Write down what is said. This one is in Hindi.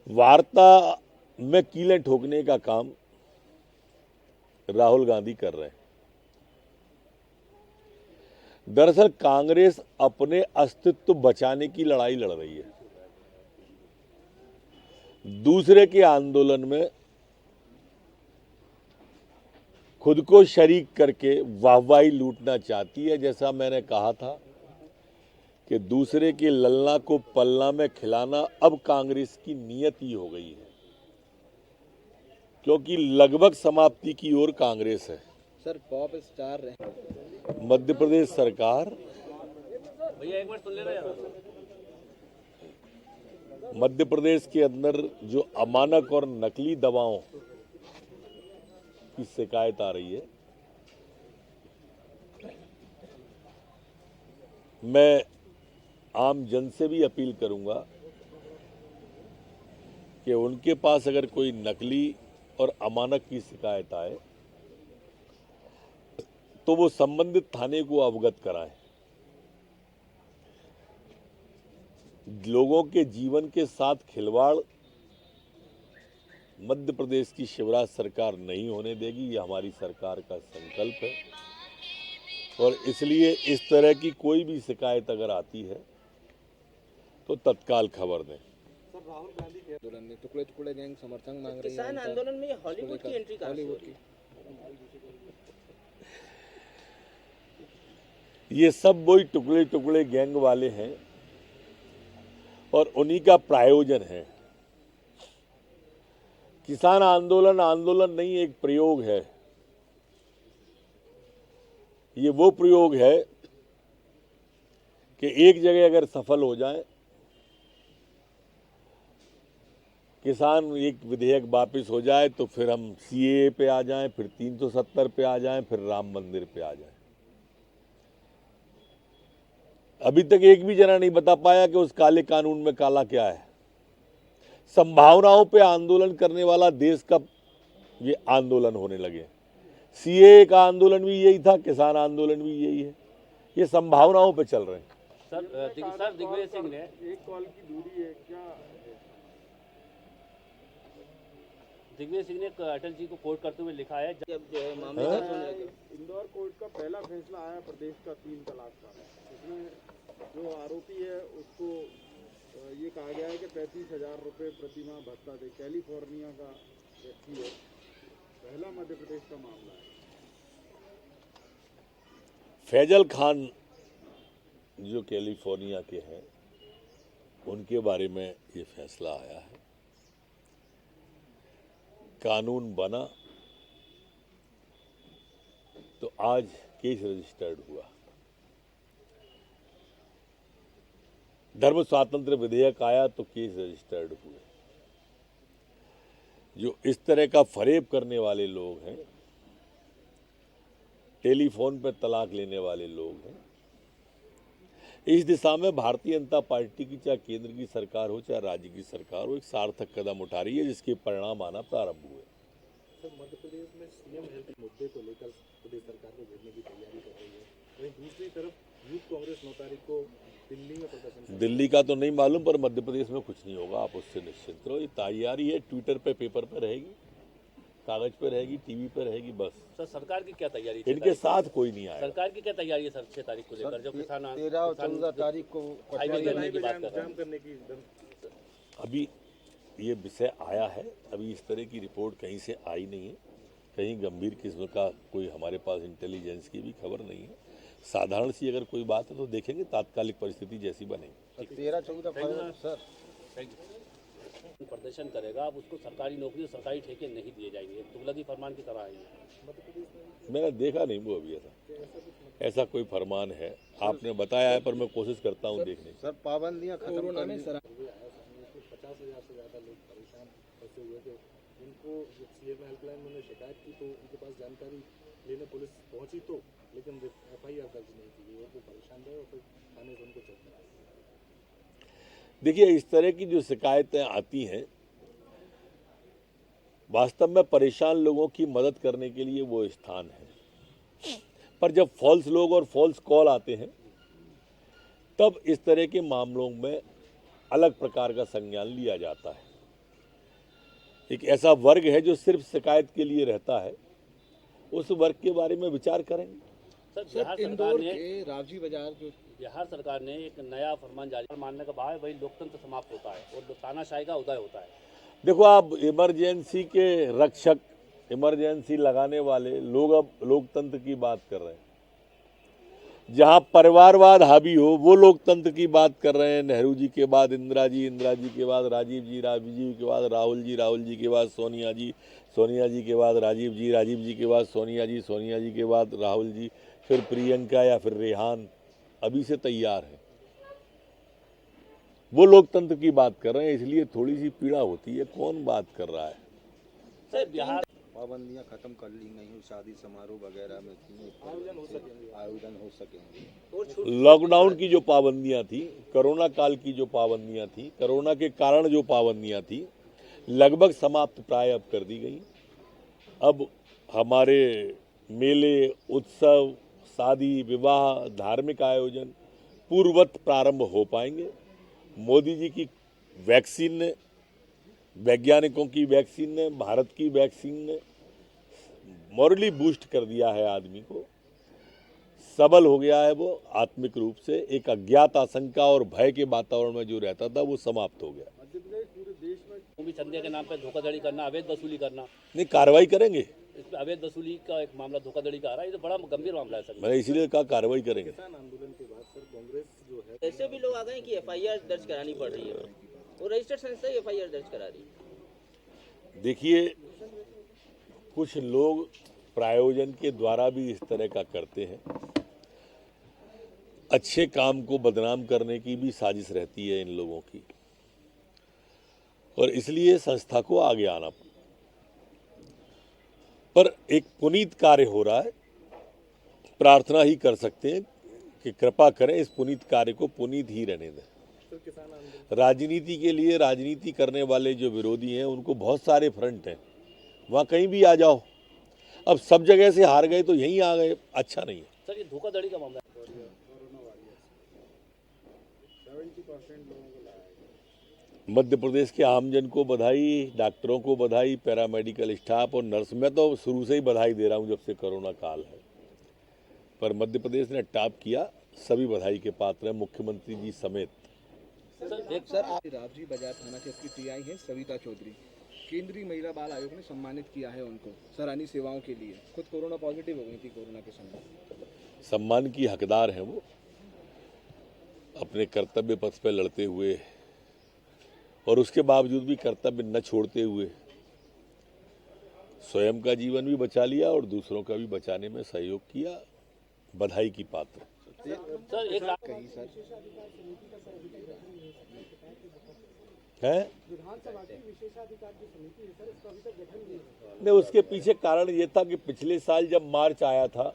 वार्ता में कीलें ठोकने का काम राहुल गांधी कर रहे हैं। दरअसल कांग्रेस अपने अस्तित्व बचाने की लड़ाई लड़ रही है। दूसरे के आंदोलन में खुद को शरीक करके वाहवाही लूटना चाहती है। जैसा मैंने कहा था कि दूसरे के ललना को पलना में खिलाना अब कांग्रेस की नीयत ही हो गई है, क्योंकि लगभग समाप्ति की ओर कांग्रेस है। सर पॉप स्टार रहे मध्य प्रदेश सरकार भैया एक बार सुन लेना यार। मध्य प्रदेश के अंदर जो अमानक और नकली दवाओं की शिकायत आ रही है, मैं आम जन से भी अपील करूंगा कि उनके पास अगर कोई नकली और अमानक की शिकायत आए तो वो संबंधित थाने को अवगत कराएं। लोगों के जीवन के साथ खिलवाड़ मध्य प्रदेश की शिवराज सरकार नहीं होने देगी, ये हमारी सरकार का संकल्प है। और इसलिए इस तरह की कोई भी शिकायत अगर आती है तो तत्काल खबर दें। सर राहुल गांधी के आंदोलन में टुकड़े टुकड़े गैंग समर्थन मांग रही है। किसान आंदोलन में हॉलीवुड की एंट्री कहां से हुई? ये सब वही टुकड़े टुकड़े गैंग वाले हैं और उन्हीं का प्रायोजन है। किसान आंदोलन आंदोलन नहीं, एक प्रयोग है। ये वो प्रयोग है कि एक जगह अगर सफल हो जाए, किसान एक विधेयक वापस हो जाए, तो फिर हम सीएए पे आ जाएं, फिर 370 पे आ जाएं, फिर राम मंदिर पे आ जाएं। अभी तक एक भी जना नहीं बता पाया कि उस काले कानून में काला क्या है। संभावनाओं पे आंदोलन करने वाला देश का ये आंदोलन होने लगे। सीएए का आंदोलन भी यही था, किसान आंदोलन भी यही है। ये संभावनाओं पे चल रहे हैं। सर दिग्विजय सिंह ने एक कॉल की दूरी है क्या? दिग्विजय सिंह ने अटल जी को कोट करते हुए लिखा है जब जो है मामले का सुन लेंगे। इंदौर कोर्ट का पहला फैसला आया प्रदेश का 3 तलाक का। इसमें जो आरोपी है उसको ये कहा गया है कि 35,000 रुपये प्रतिमाह भत्ता दे। कैलिफोर्निया का व्यक्ति है, पहला मध्य प्रदेश का मामला है। फैजल खान जो कैलिफोर्निया के हैं, उनके बारे में ये फैसला आया है। कानून बना तो आज केस रजिस्टर्ड हुआ। धर्म स्वातंत्र्य विधेयक आया तो केस रजिस्टर्ड हुए। जो इस तरह का फरेब करने वाले लोग हैं, टेलीफोन पर तलाक लेने वाले लोग हैं, इस दिशा में भारतीय जनता पार्टी की चाहे केंद्र की सरकार हो चाहे राज्य की सरकार हो, एक सार्थक कदम उठा रही है, जिसके परिणाम आना प्रारंभ हुए। सर मध्य प्रदेश में सीएम हेल्थ मुद्दे को लेकर प्रदेश सरकार को भेजने की तैयारी कर रही है। वहीं दूसरी तरफ यूथ कांग्रेस 9 तारीख को दिल्ली में प्रदर्शन। दिल्ली का तो नहीं मालूम, पर मध्य प्रदेश में कुछ नहीं होगा, आप उससे निश्चिंत रहो। ये तैयारी है, ट्विटर पे, पेपर पे रहेगी, कागज पे रहेगी, टीवी पे रहेगी, बस। सर सरकार की क्या तैयारी है? इनके साथ कोई नहीं आएगा। सरकार की क्या तैयारी है सर 6 तारीख को लेकर? जो किसान 13 और 14 तारीख को हाईवे करने की बात कर रहे जाम करने की अभी ये विषय आया है, अभी इस तरह की रिपोर्ट कहीं से आई नहीं है। कहीं गंभीर किस्म का कोई हमारे पास इंटेलिजेंस की भी खबर नहीं है। साधारण सी अगर कोई बात है तो देखेंगे, तात्कालिक परिस्थिति जैसी बनेगी। 13-14 सर प्रदर्शन करेगा, अब उसको सरकारी नौकरी, सरकारी ठेके नहीं दिए जाएंगे। तुगलकी फरमान की तरह है। मैंने देखा नहीं वो अभी ऐसा कोई फरमान है। आपने बताया है, पर मैं कोशिश करता हूँ देखने की। सर पाबंदियां खत्म करने सर 50,000 से ज़्यादा लोग परेशान फंसे हुए थे। उनको सीएम हेल्पलाइन में शिकायत की तो उनके पास जानकारी लेने पुलिस पहुंची, तो लेकिन FIR दर्ज नहीं की। वो परेशान रहे और फिर थाने से उनको चेक कराया। देखिए, इस तरह की जो शिकायतें आती हैं, वास्तव में परेशान लोगों की मदद करने के लिए वो स्थान है। पर जब फॉल्स लोग और फॉल्स कॉल आते हैं, तब इस तरह के मामलों में अलग प्रकार का संज्ञान लिया जाता है। एक ऐसा वर्ग है जो सिर्फ शिकायत के लिए रहता है, उस वर्ग के बारे में विचार करेंगे। सर बिहार सरकार इंदौर ने के रावजी बाजार जो बिहार सरकार ने एक नया फरमान जारी मानने का भाव है, वही लोकतंत्र समाप्त होता है और तानाशाही का उदय होता है। देखो, आप इमरजेंसी के रक्षक, इमरजेंसी लगाने वाले लोग अब लोकतंत्र की बात कर रहे हैं। जहां परिवारवाद हावी हो वो लोकतंत्र की बात कर रहे हैं। नेहरू जी के बाद इंदिरा जी, इंदिरा जी के बाद राजीव जी, राजीव के बाद राहुल जी के बाद सोनिया जी, सोनिया जी के बाद राजीव जी के बाद सोनिया जी के बाद राहुल जी, फिर प्रियंका या फिर रेहान अभी से तैयार है। वो लोकतंत्र की बात कर रहे हैं, इसलिए थोड़ी सी पीड़ा होती है। कौन बात कर रहा है? सर बिहार पाबंदियां खत्म कर ली गई हैं, शादी समारोह वगैरह में आयोजन हो सकेंगे। लॉकडाउन की जो पाबंदियां थी, कोरोना काल की जो पाबंदियां थी, कोरोना के कारण जो पाबंदियां थी, लगभग समाप्त प्राय अब कर दी गई। अब हमारे मेले, उत्सव, शादी, विवाह, धार्मिक आयोजन पूर्ववत प्रारंभ हो पाएंगे। मोदी जी की वैक्सीन ने, वैज्ञानिकों की वैक्सीन ने, भारत की वैक्सीन ने मॉरली बूस्ट कर दिया है। आदमी को सबल हो गया है वो आत्मिक रूप से। एक अज्ञात आशंका और भय के वातावरण में जो रहता था वो समाप्त हो गया। मध्य प्रदेश पूरे देश में भी चंदे के नाम पे धोखाधड़ी करना, अवैध वसूली करना, नहीं, कार्रवाई करेंगे। इसमें अवैध वसूली का एक मामला धोखाधड़ी का आ रहा है। ये तो बड़ा गंभीर मामला है सर। मैंने इसीलिए कहा कार्रवाई करेंगे। किसान आंदोलन के बाद सर कांग्रेस जो है ऐसे भी लोग आ गए कि एफआईआर दर्ज करानी पड़ रही है, वो रजिस्टर्ड संस्था ही एफआईआर दर्ज करा रही है। देखिए, कुछ लोग प्रायोजन के द्वारा भी इस तरह का करते हैं। अच्छे काम को बदनाम करने की भी साजिश रहती है इन लोगों की, और इसलिए संस्था को आगे आना पड़ा। पर एक पुनीत कार्य हो रहा है, प्रार्थना ही कर सकते हैं कि कृपा करें इस पुनीत कार्य को पुनीत ही रहने दें। सर किसान आंदोलन राजनीति के लिए राजनीति करने वाले जो विरोधी हैं उनको बहुत सारे फ्रंट हैं, वहाँ कहीं भी आ जाओ। अब सब जगह से हार गए तो यहीं आ गए, अच्छा नहीं है। सर ये धोखाधड़ी का मामला है। 70% लोगों को लाया गया। मध्य प्रदेश के आमजन को बधाई, डॉक्टरों को बधाई, पैरामेडिकल स्टाफ और नर्स। मैं तो शुरू से ही बधाई दे रहा हूं जब से कोरोना काल है, पर मध्य प्रदेश ने टॉप किया, सभी बधाई के पात्र हैं, मुख्यमंत्री जी समेत। सर आप रावजी बाजार थाना के उसकी टीआई हैं सविता चौधरी, केंद्रीय महिला बाल आयोग ने सम्मानित किया है उनको सराहनीय सेवाओं के लिए। खुद कोरोना पॉजिटिव हो गई थी कोरोना के समय। सम्मान की हकदार हैं वो, अपने कर्तव्य पथ पर लड़ते हुए और उसके बावजूद भी कर्तव्य न छोड़ते हुए स्वयं का जीवन भी बचा लिया और दूसरों का भी बचाने में सहयोग किया। बधाई की पात्र सर एक कही सर है। नहीं, उसके पीछे कारण ये था कि पिछले साल जब मार्च आया था